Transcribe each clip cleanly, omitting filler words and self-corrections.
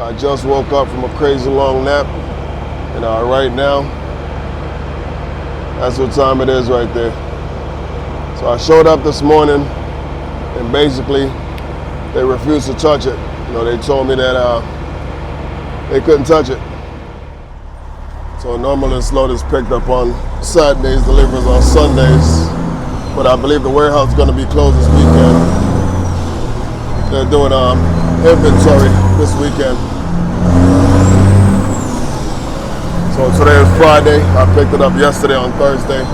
I just woke up from a crazy long nap, and right now, that's what time it is right there. So I showed up this morning, and basically, they refused to touch it. They told me that they couldn't touch it. So normally this load is picked up on Saturdays, delivers on Sundays, but I believe the warehouse is going to be closed this weekend. They're doing inventory this weekend. So today is Friday. I picked it up yesterday on Thursday.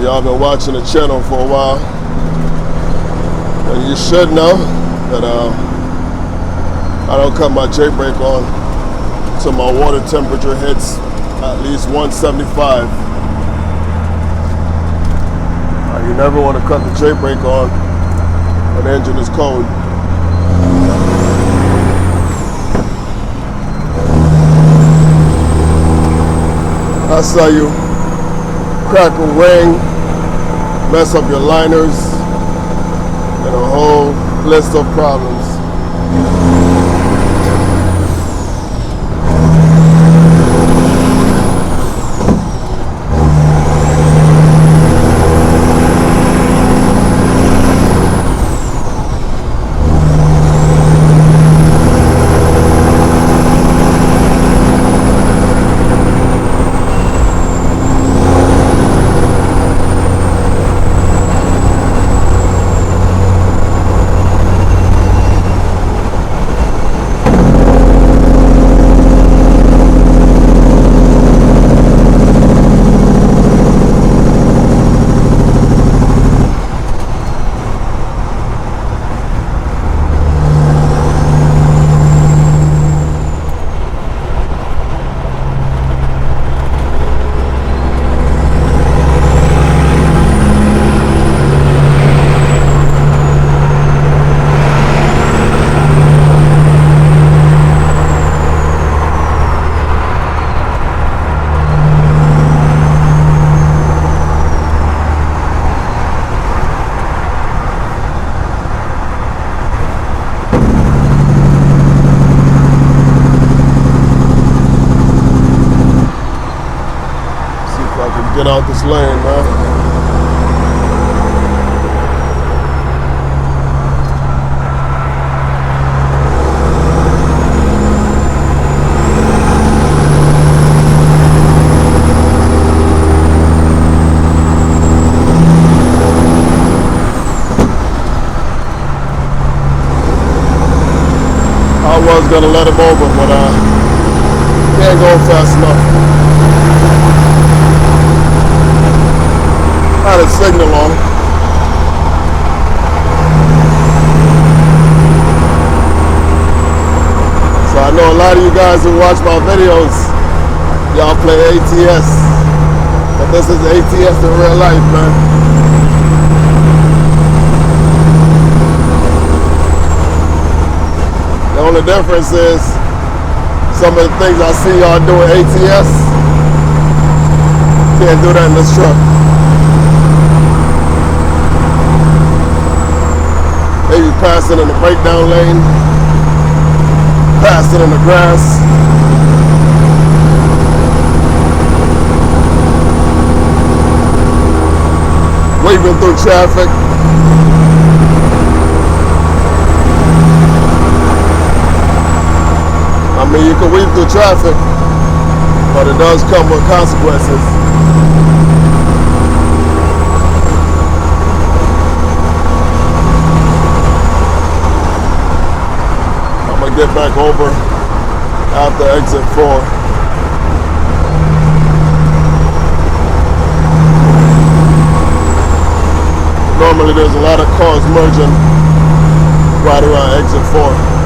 Y'all been watching the channel for a while, and you should know that I don't cut my J brake on until my water temperature hits at least 175. You never want to cut the J brake on when the engine is cold. That's how you crack a ring, mess up your liners, and a whole list of problems. Get out this lane, man. I was gonna let him over, but can't go fast enough. Had a signal on. So I know a lot of you guys who watch my videos, y'all play ATS, but this is ATS in real life, man. The only difference is some of the things I see y'all doing ATS, can't do that in this truck. Maybe passing in the breakdown lane, passing in the grass. Weaving through traffic. I mean, you can weave through traffic, but it does come with consequences. Get back over after exit 4. Normally there's a lot of cars merging right around exit 4.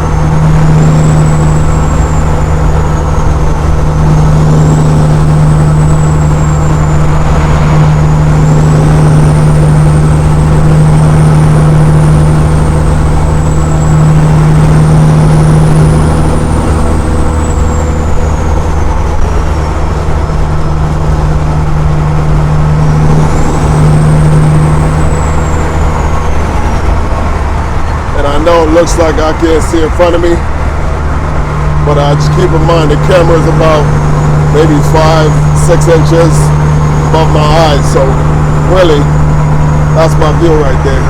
I know it looks like I can't see in front of me, but just keep in mind the camera is about maybe 5-6 inches above my eyes, so really that's my view right there.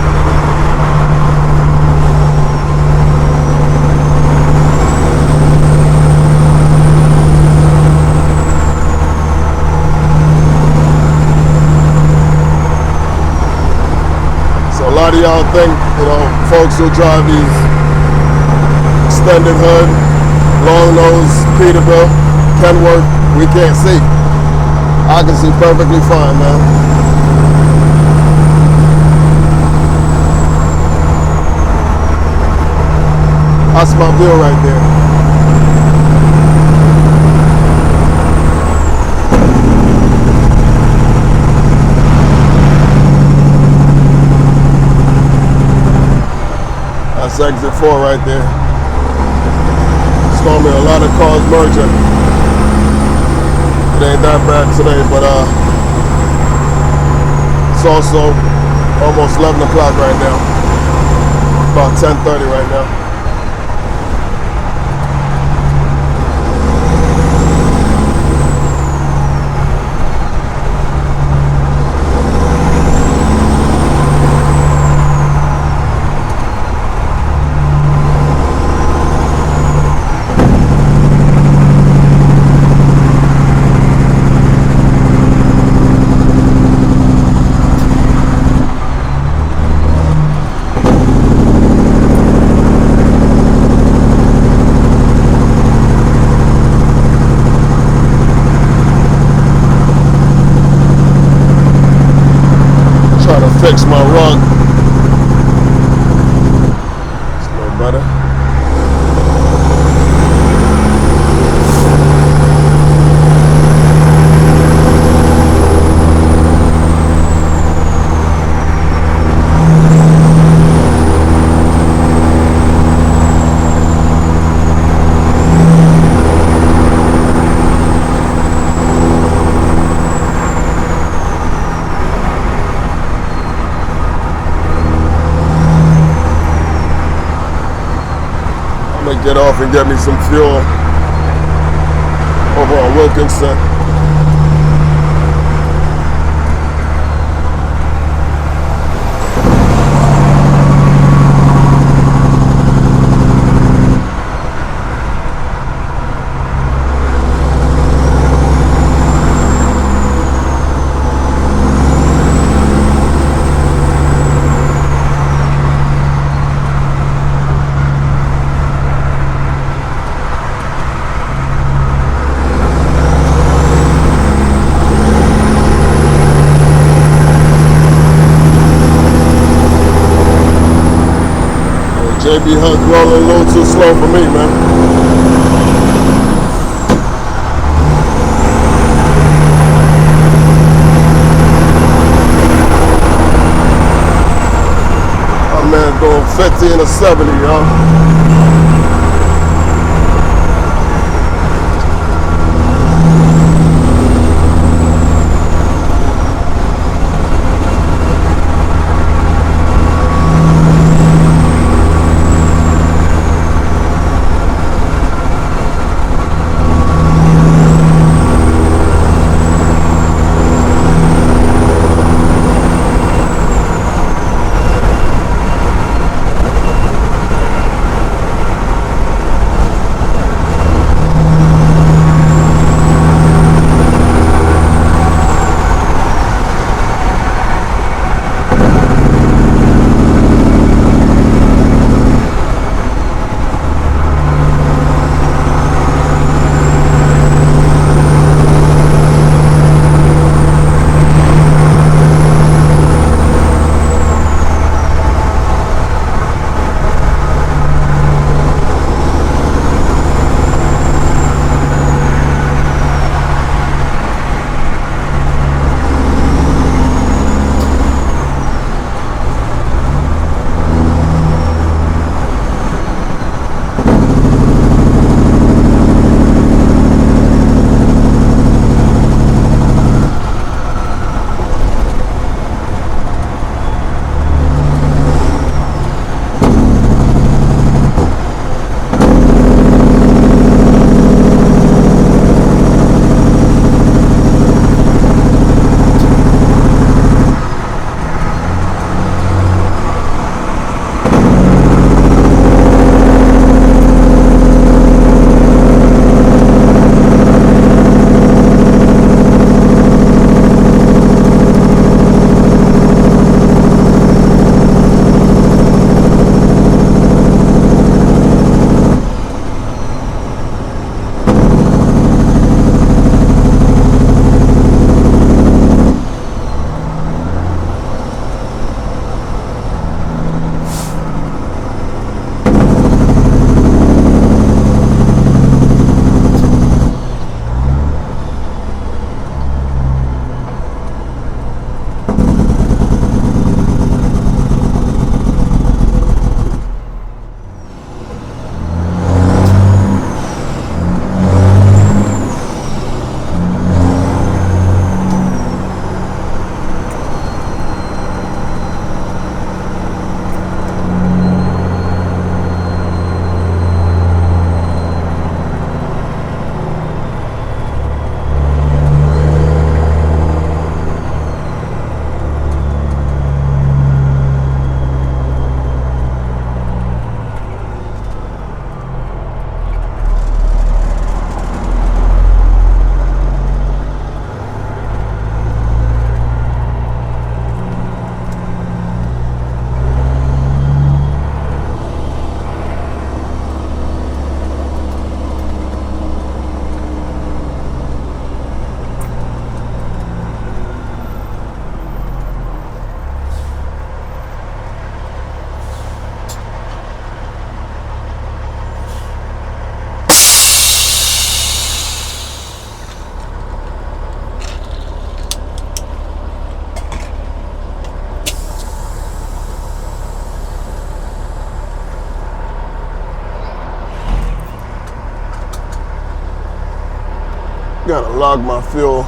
So a lot of y'all think, you know, folks who drive these extended hood, long nose, Peterbilt, Kenworth, we can't see. I can see perfectly fine, man. That's my view right there. That's exit 4 right there. It's gonna be a lot of cars merging. It ain't that bad today, but it's also almost 11 o'clock right now. About 10:30 right now. Fix my rug. It's a little better. Get off and get me some fuel over on Wilkinson. JB Hunt rolling a little too slow for me, man. My man going 50 and a 70, y'all. gotta log my fuel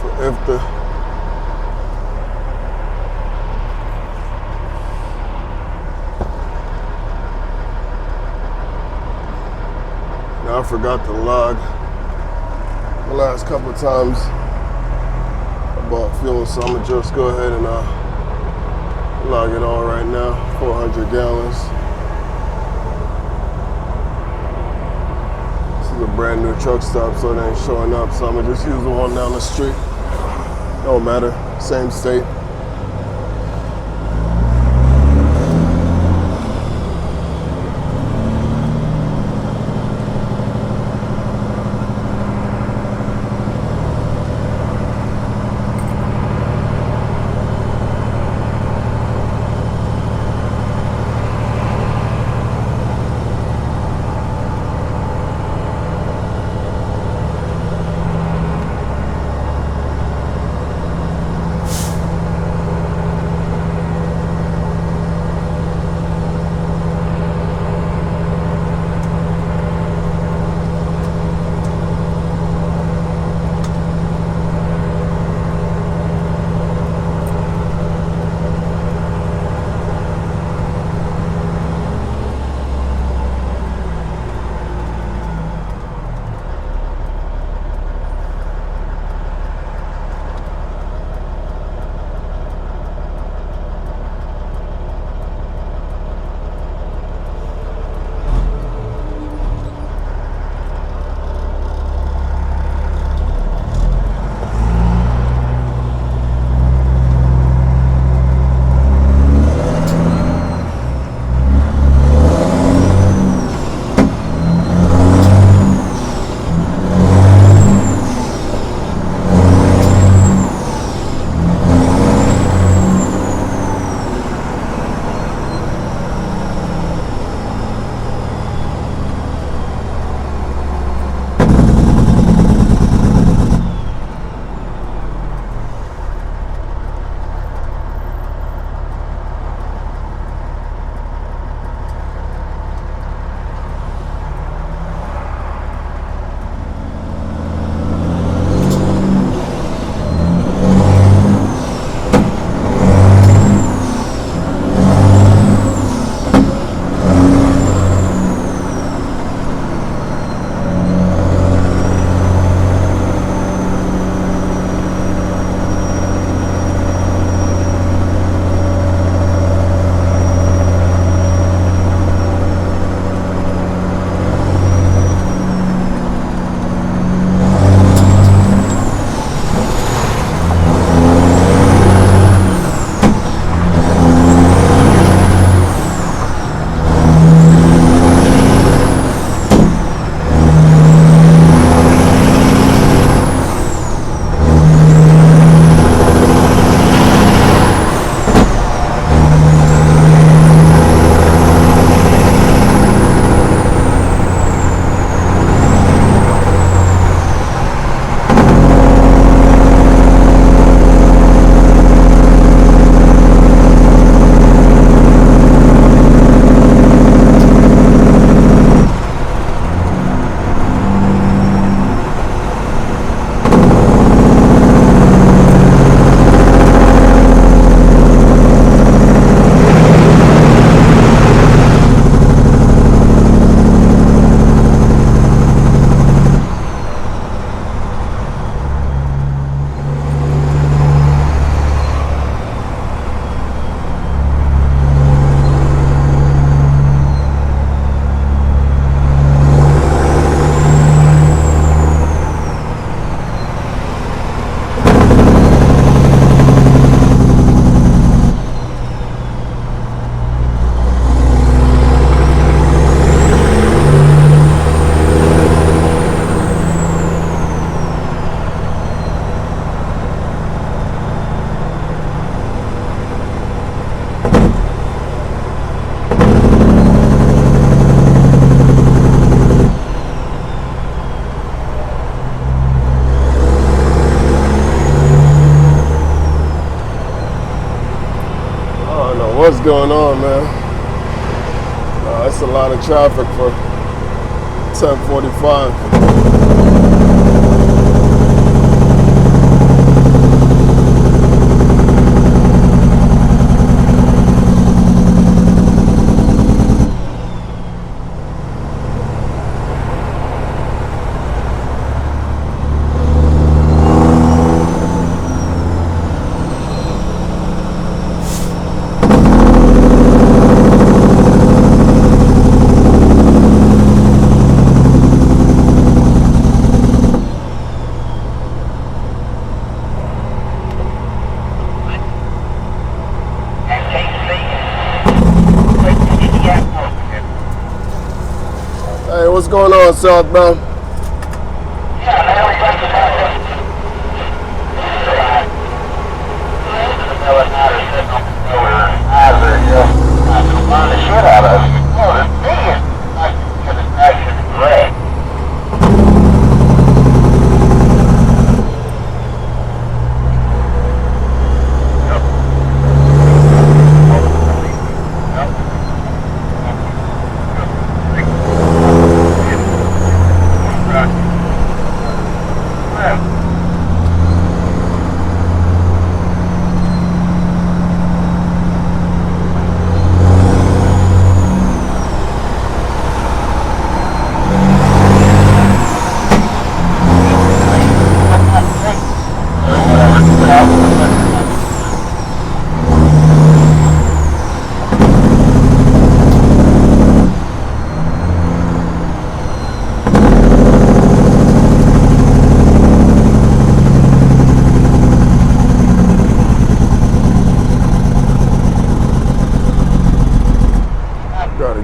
for if the I forgot to log the last couple of times I bought fuel, so I'm gonna just go ahead and log it all right now. 400 gallons. This is a brand new truck stop, so it ain't showing up, so I'm gonna just use the one down the street. Don't matter, same state. what's going on, man? It's a lot of traffic for 10:45. what's going on, southbound?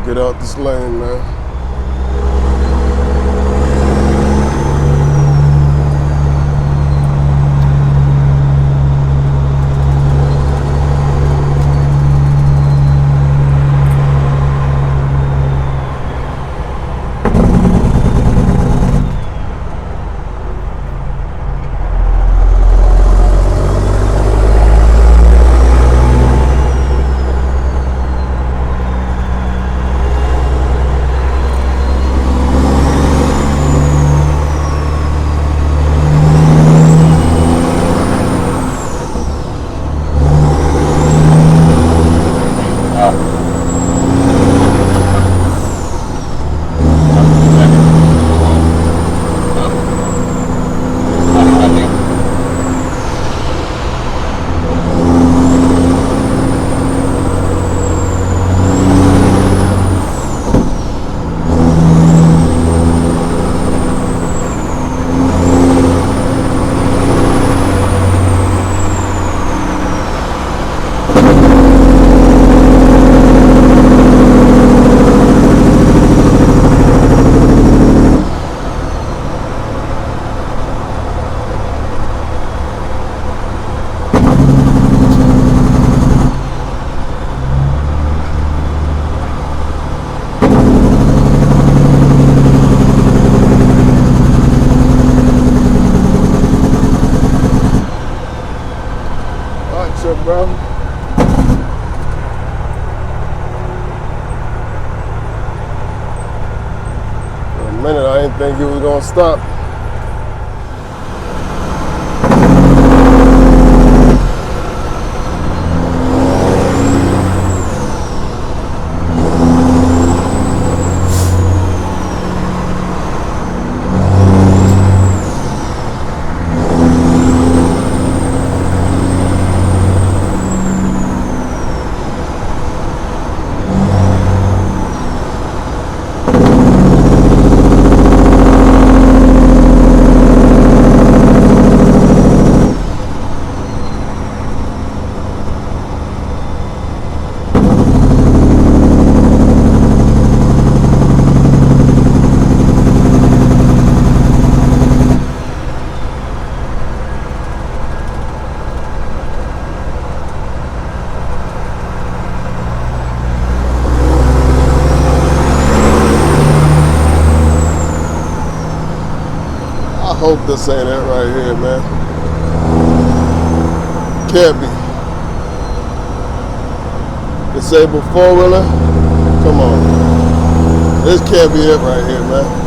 Get out this lane, man. Bro. For a minute, I didn't think he was gonna stop. I hope this ain't it right here, man. Can't be. Disabled four-wheeler? Come on. This can't be it right here, man.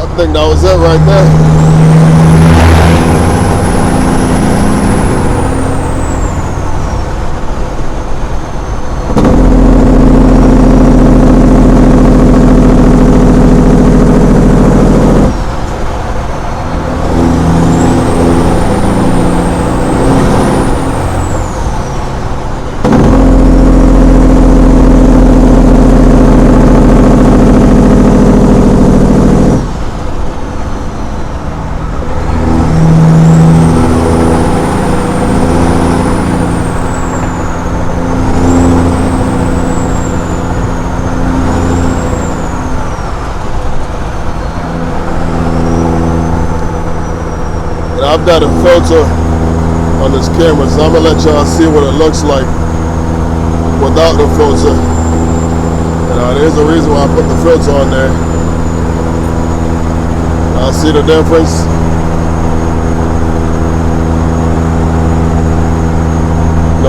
I think that was it right there. I've got a filter on this camera, so I'm gonna let y'all see what it looks like without the filter. There's a reason why I put the filter on there. Y'all see the difference?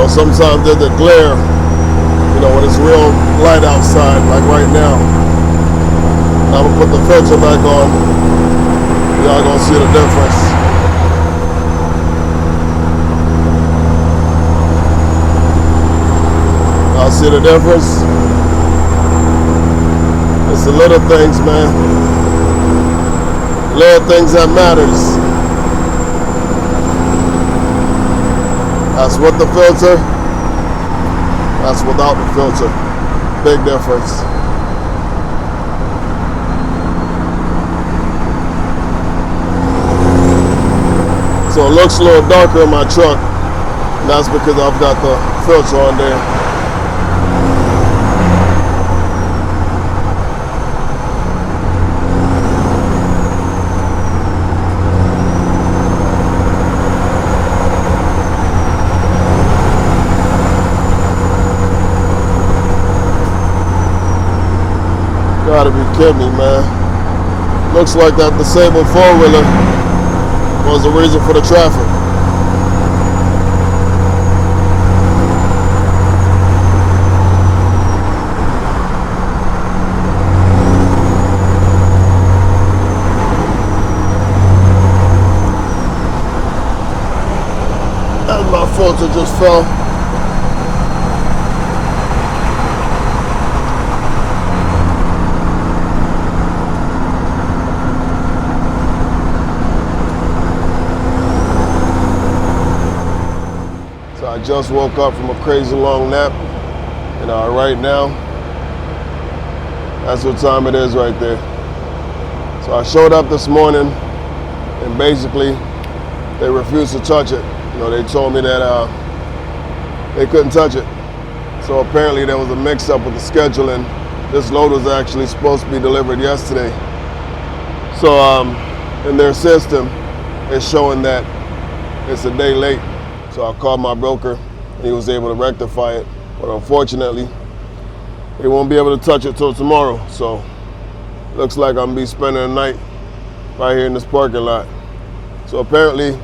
Sometimes there's a glare, when it's real light outside, like right now. I'm gonna put the filter back on. Y'all gonna see the difference. Y'all see the difference? It's the little things, man. Little things that matters. That's with the filter. That's without the filter. Big difference. So it looks a little darker in my truck. And that's because I've got the filter on there. Gotta be kidding me, man. Looks like that disabled four-wheeler was the reason for the traffic. And my filter just fell. I just woke up from a crazy long nap, and right now, that's what time it is right there. So I showed up this morning, and basically, they refused to touch it. They told me that they couldn't touch it. So apparently there was a mix-up with the scheduling. This load was actually supposed to be delivered yesterday. So in their system, it's showing that it's a day late. So I called my broker, and he was able to rectify it. But unfortunately, they won't be able to touch it till tomorrow. So looks like I'm gonna be spending the night right here in this parking lot. So apparently,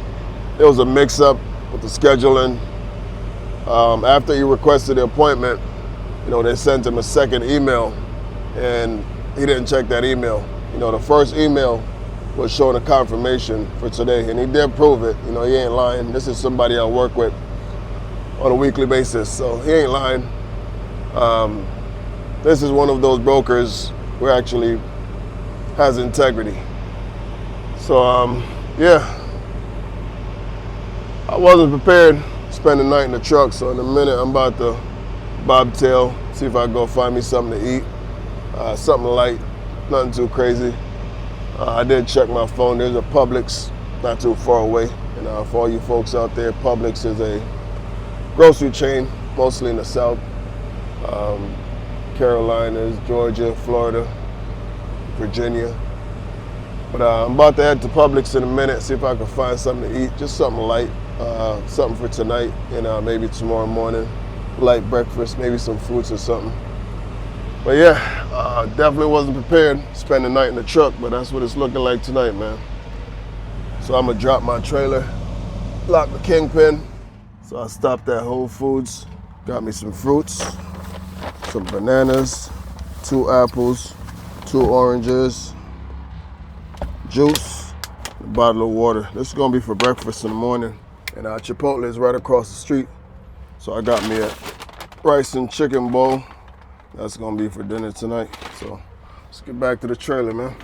there was a mix-up with the scheduling. After he requested the appointment, they sent him a second email, and he didn't check that email. The first email was showing a confirmation for today, and he did prove it. He ain't lying. This is somebody I work with on a weekly basis, so he ain't lying. This is one of those brokers who actually has integrity. So yeah, I wasn't prepared to spend the night in the truck, so in a minute I'm about to bobtail, see if I can go find me something to eat, something light, nothing too crazy. I did check my phone. There's a Publix not too far away. And for all you folks out there, Publix is a grocery chain, mostly in the South. Carolinas, Georgia, Florida, Virginia. But I'm about to head to Publix in a minute, see if I can find something to eat, just something light, something for tonight and maybe tomorrow morning. Light breakfast, maybe some fruits or something. But yeah, definitely wasn't prepared to spend the night in the truck, but that's what it's looking like tonight, man. So I'm gonna drop my trailer, lock the kingpin. So I stopped at Whole Foods, got me some fruits, some bananas, 2 apples, 2 oranges, juice, a bottle of water. This is gonna be for breakfast in the morning. And Chipotle is right across the street. So I got me a rice and chicken bowl. That's gonna be for dinner tonight. So let's get back to the trailer, man.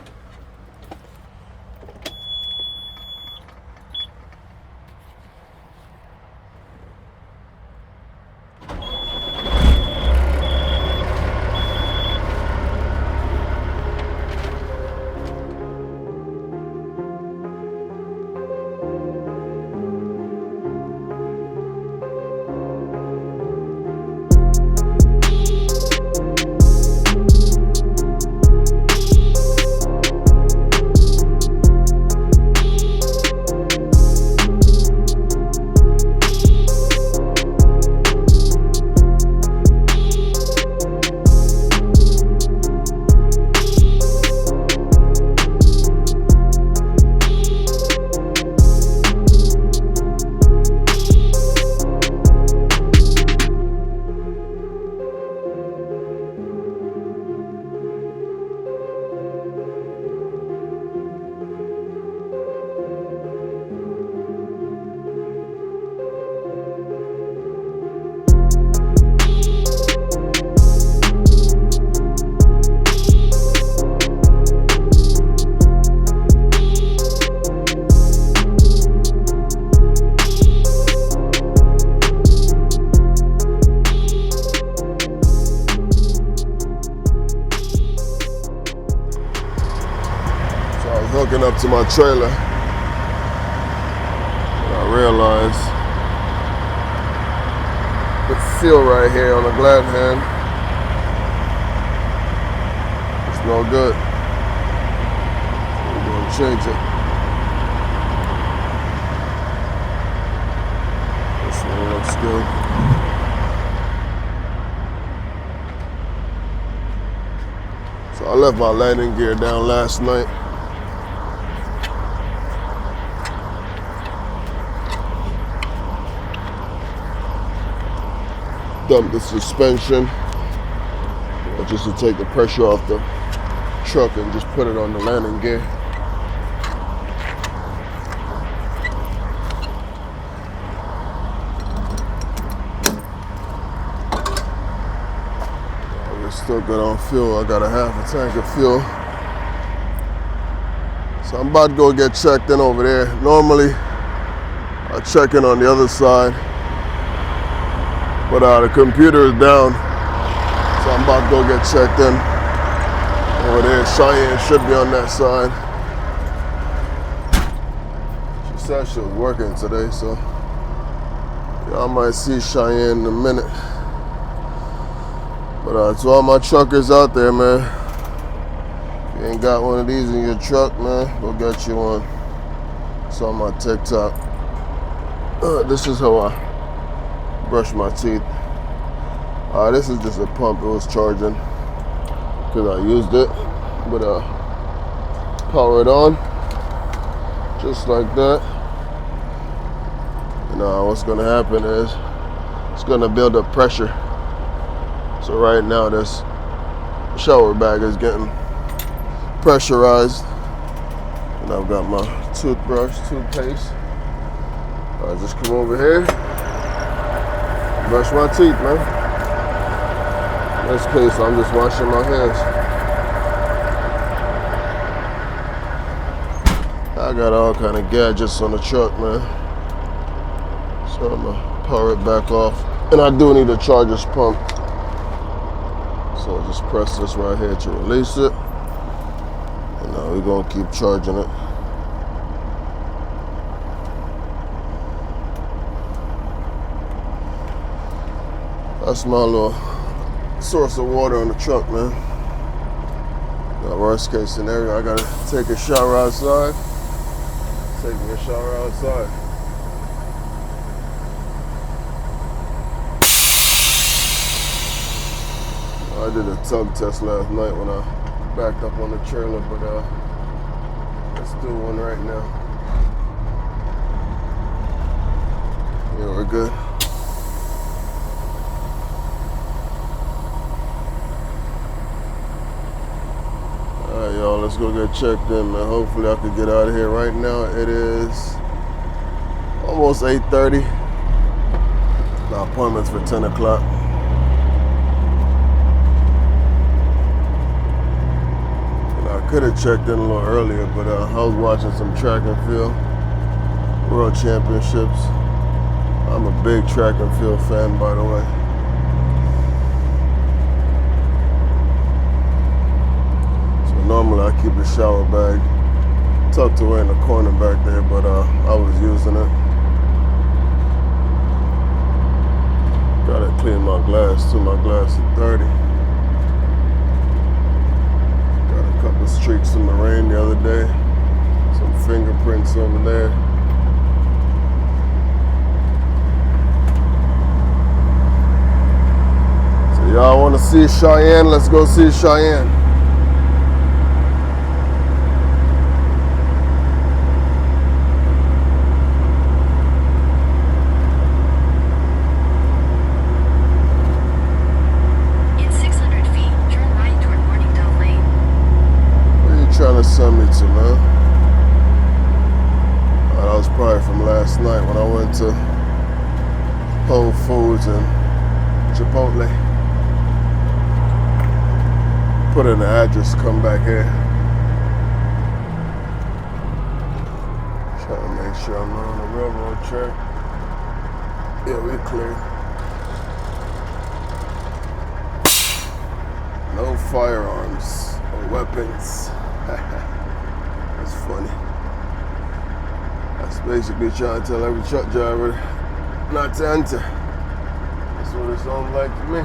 hooking up to my trailer. And I realized the seal right here on the glad hand, it's no good. So we're gonna change it. This one looks good. So I left my landing gear down last night. Dumped the suspension just to take the pressure off the truck and just put it on the landing gear. We're still good on fuel. I got a half a tank of fuel. So I'm about to go get checked in over there. Normally I check in on the other side, but the computer is down, so I'm about to go get checked in over there. Cheyenne should be on that side. She said she was working today, so y'all might see Cheyenne in a minute. But to all my truckers out there, man, if you ain't got one of these in your truck, man, go get you one. It's on my TikTok. This is how I brush my teeth. This is just a pump. It was charging because I used it, but power it on just like that. And what's gonna happen is it's gonna build up pressure. So right now this shower bag is getting pressurized, and I've got my toothbrush, toothpaste. I just come over here, brush my teeth, man. In this case, I'm just washing my hands. I got all kind of gadgets on the truck, man. So I'm gonna power it back off. And I do need a charge this pump. So just press this right here to release it. And now we're gonna keep charging it. That's my little source of water on the truck, man. Worst case scenario, I gotta take a shower outside. Taking a shower outside. I did a tug test last night when I backed up on the trailer, but let's do one right now. Yeah, we're good. Alright, y'all, let's go get checked in, man. Hopefully I can get out of here right now. It is almost 8:30. My appointment's for 10 o'clock. I could have checked in a little earlier, but I was watching some track and field world championships. I'm a big track and field fan, by the way. So normally I keep the shower bag tucked away in the corner back there, but I was using it. Gotta clean my glass too. My glass is dirty. Couple streaks in the rain the other day. Some fingerprints over there. So y'all want to see Cheyenne? Let's go see Cheyenne. Trying to send me to, man. That was probably from last night when I went to Whole Foods and Chipotle. Put in the address, come back here. Trying to make sure I'm not on the railroad track. Yeah, we clear. No firearms or weapons. That's Basically trying to tell every truck driver not to enter. That's what it sounds like to me.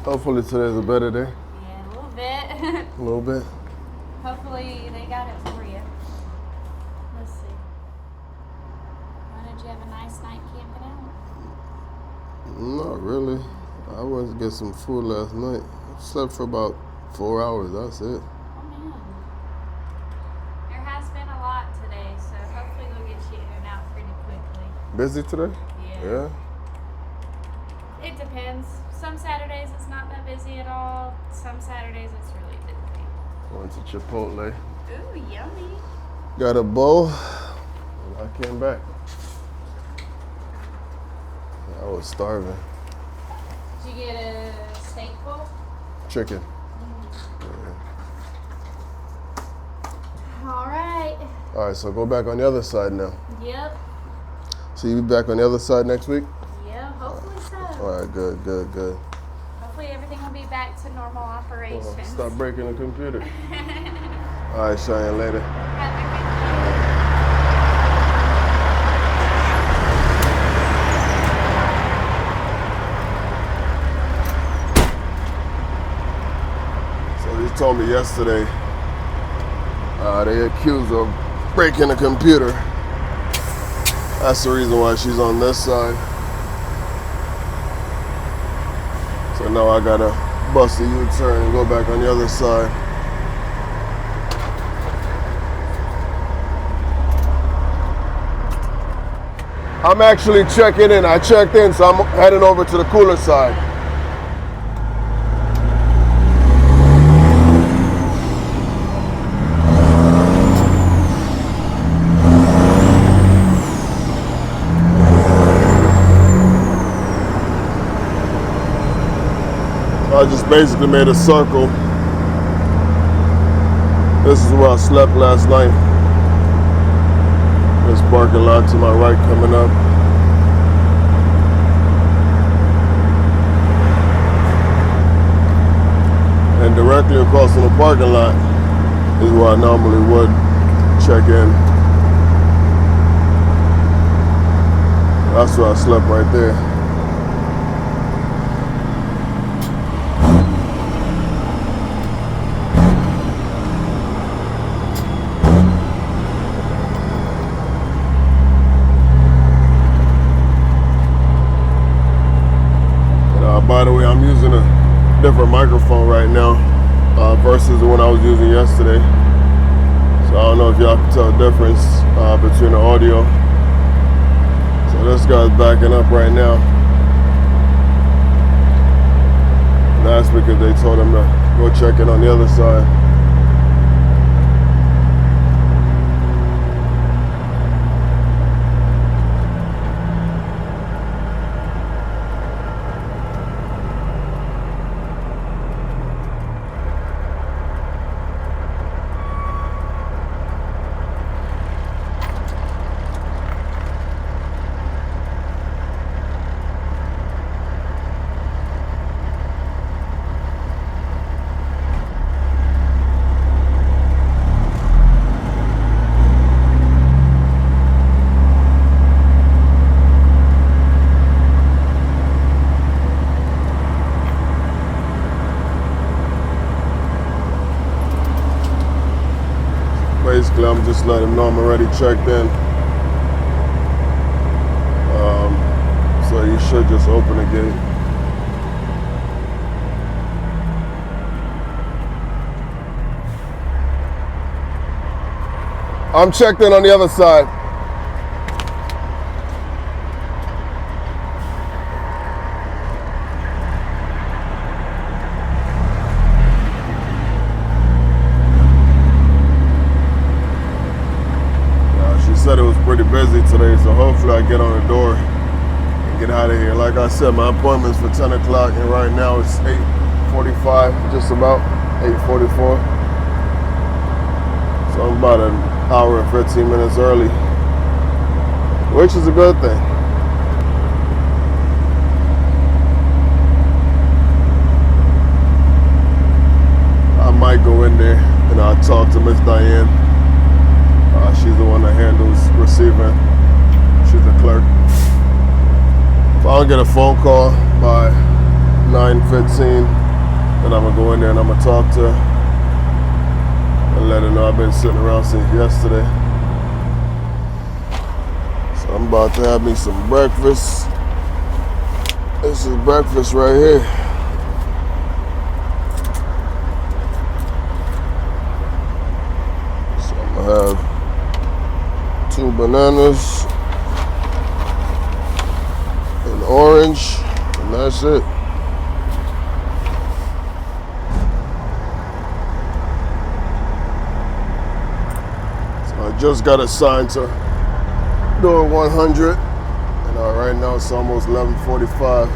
Hopefully today's a better day. Yeah, a little bit. A little bit. Hopefully they got it for you. Let's see. Why did you have a nice night camping out? Not really. I went to get some food last night. Slept for about 4 hours. That's it. Oh man. There has been a lot today, so hopefully they'll get you in and out pretty quickly. Busy today? Yeah. It depends. Some Saturdays it's not that busy at all. Some Saturdays it's really busy. Went to Chipotle. Ooh, yummy. Got a bowl. And I came back. I was starving. Did you get a steak bowl? Chicken. All right. All right, so go back on the other side now. Yep. So you be back on the other side next week? Yeah, hopefully so. All right, good. Hopefully everything will be back to normal operations. Stop breaking the computer. All right, Cheyenne, later. Have a good day. So he told me yesterday they accused her of breaking the computer. That's the reason why she's on this side. So now I gotta bust a U-turn and go back on the other side. I'm actually checking in. I checked in, so I'm heading over to the cooler side. I just basically made a circle. This is where I slept last night. This parking lot to my right coming up. And directly across from the parking lot is where I normally would check in. That's where I slept right there. By the way, I'm using a different microphone right now versus the one I was using yesterday. So I don't know if y'all can tell the difference between the audio. So this guy's backing up right now. And that's because they told him to go check in on the other side. Basically, I'm just letting him know I'm already checked in. So you should just open the gate. I'm checked in on the other side. Said it was pretty busy today, so hopefully I get on the door and get out of here. Like I said, my appointment's for 10 o'clock, and right now it's 8:45, just about 8:44. So I'm about hour and 15 minutes early, which is a good thing. I might go in there and I'll talk to Miss Diane. She's the one that handles receiving. She's a clerk. If I don't get a phone call by 9:15, then I'm gonna go in there and I'm gonna talk to her and let her know I've been sitting around since yesterday. So I'm about to have me some breakfast. This is breakfast right here. So I'm gonna have 2 bananas, an orange, and that's it. I just got assigned to door 100, and right now it's almost 11:45.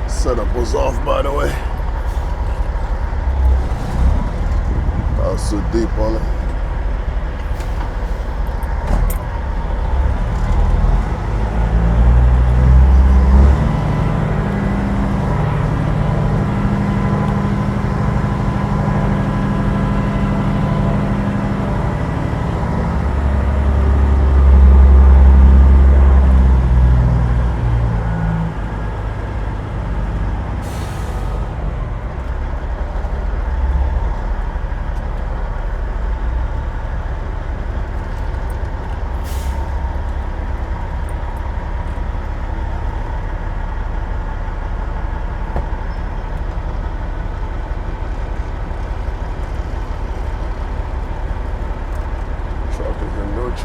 Setup was off, by the way. I was so deep on it.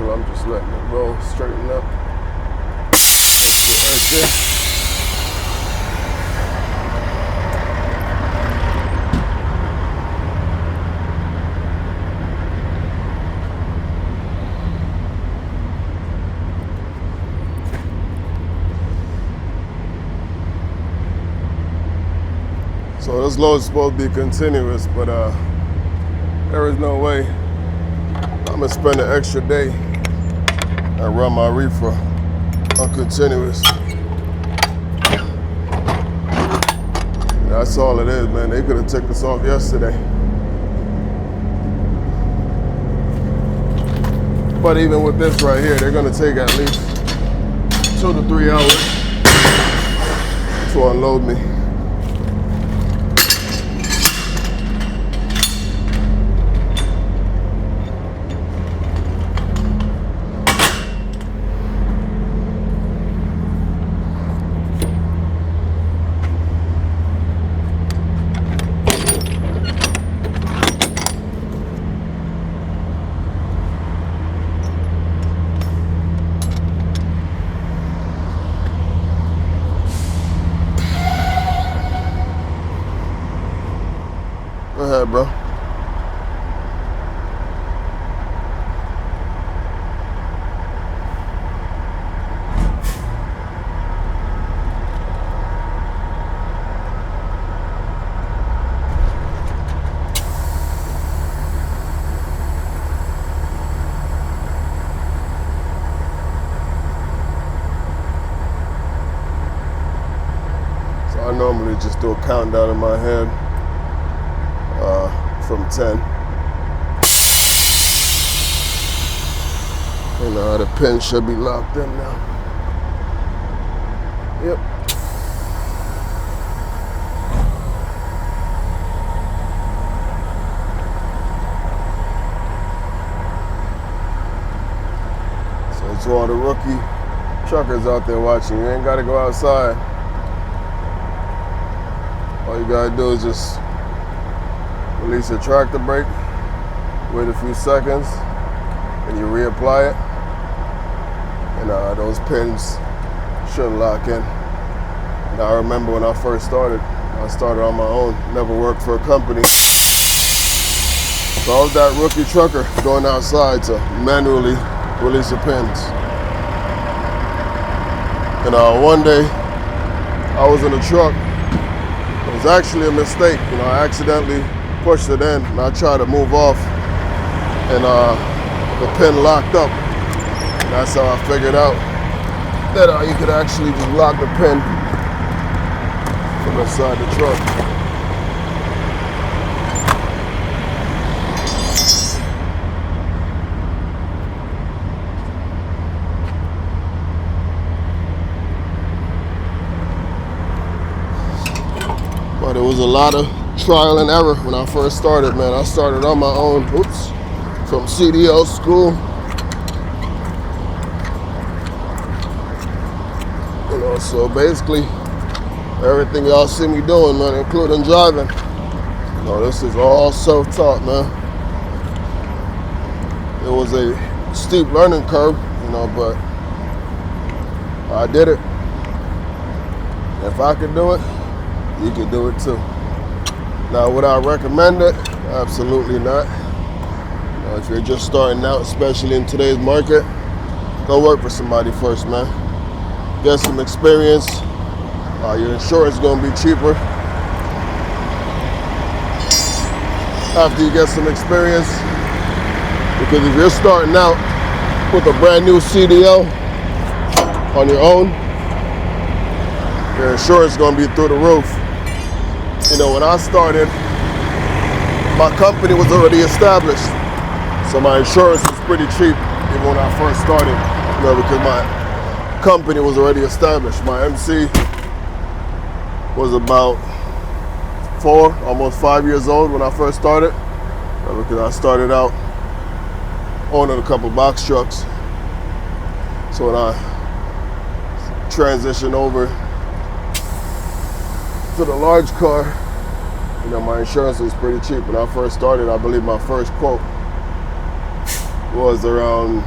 I'm just letting it roll, straighten up. Right there. So this load is supposed to be continuous, but there is no way I'm gonna spend an extra day and run my reefer on continuous. That's all it is, man. They could have took this off yesterday. But even with this right here, they're gonna take at least 2 to 3 hours to unload me. Go ahead, bro. So I normally just do a countdown in my head. From 10. You know, the pin should be locked in now. Yep. So to all the rookie truckers out there watching, you ain't gotta go outside. All you gotta do is just release your tractor brake, wait a few seconds, and you reapply it, and those pins should lock in. And I remember when I first started, I started on my own, never worked for a company. So I was that rookie trucker going outside to manually release the pins. And one day I was in a truck. It was actually a mistake. I accidentally pushed it in and I tried to move off, and the pin locked up. And that's how I figured out that you could actually just lock the pin from inside the truck. But it was a lot of trial and error when I first started, man. I started on my own, from CDL school. So basically, everything y'all see me doing, man, including driving, this is all self-taught, man. It was a steep learning curve, but I did it. If I could do it, you can do it too. Now, would I recommend it? Absolutely not. If you're just starting out, especially in today's market, go work for somebody first, man. Get some experience. Your insurance is going to be cheaper after you get some experience. Because if you're starting out with a brand new CDL on your own, your insurance is going to be through the roof. When I started, my company was already established, so my insurance was pretty cheap even when I first started, because my company was already established. My MC was about 4, almost 5 years old when I first started, because I started out owning a couple box trucks. So when I transitioned over to the large car, my insurance was pretty cheap. When I first started, I believe my first quote was around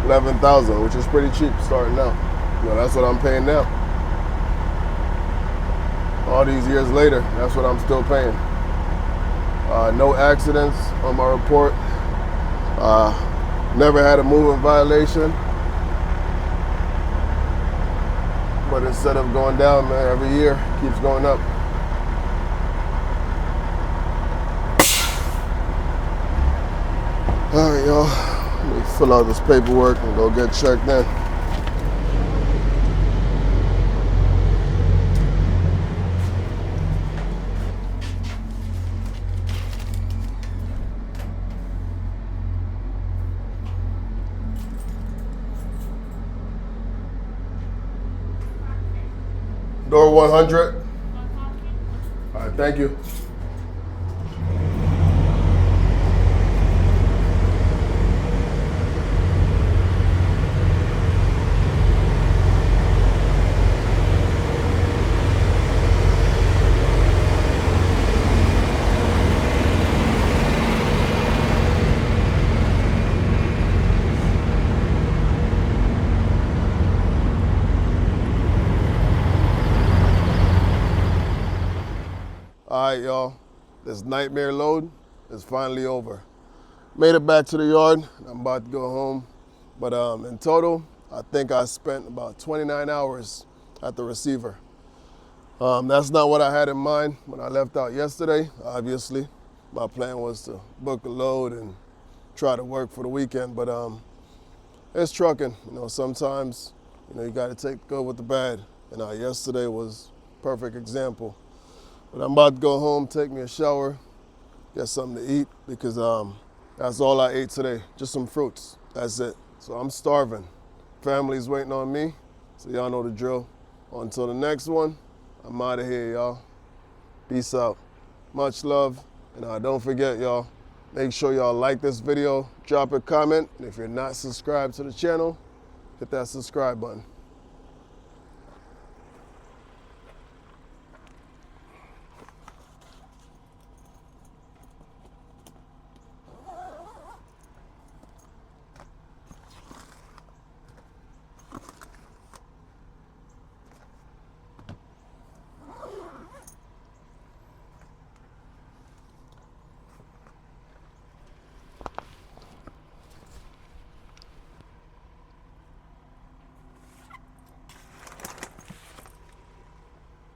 $11,000, which is pretty cheap starting out. That's what I'm paying now. All these years later, that's what I'm still paying. No accidents on my report. Never had a moving violation. But instead of going down, man, every year it keeps going up. All right, y'all. Let me fill out this paperwork and go get checked in. Door 100. All right, thank you. All right, y'all, this nightmare load is finally over. Made it back to the yard. I'm about to go home. But in total, I think I spent about 29 hours at the receiver. That's not what I had in mind when I left out yesterday, obviously. My plan was to book a load and try to work for the weekend, but it's trucking. Sometimes, you got to take the good with the bad. And yesterday was a perfect example. But I'm about to go home, take me a shower, get something to eat, because that's all I ate today, just some fruits, that's it. So I'm starving. Family's waiting on me, so y'all know the drill. Until the next one, I'm out of here, y'all. Peace out. Much love, and don't forget, y'all, make sure y'all like this video, drop a comment, and if you're not subscribed to the channel, hit that subscribe button.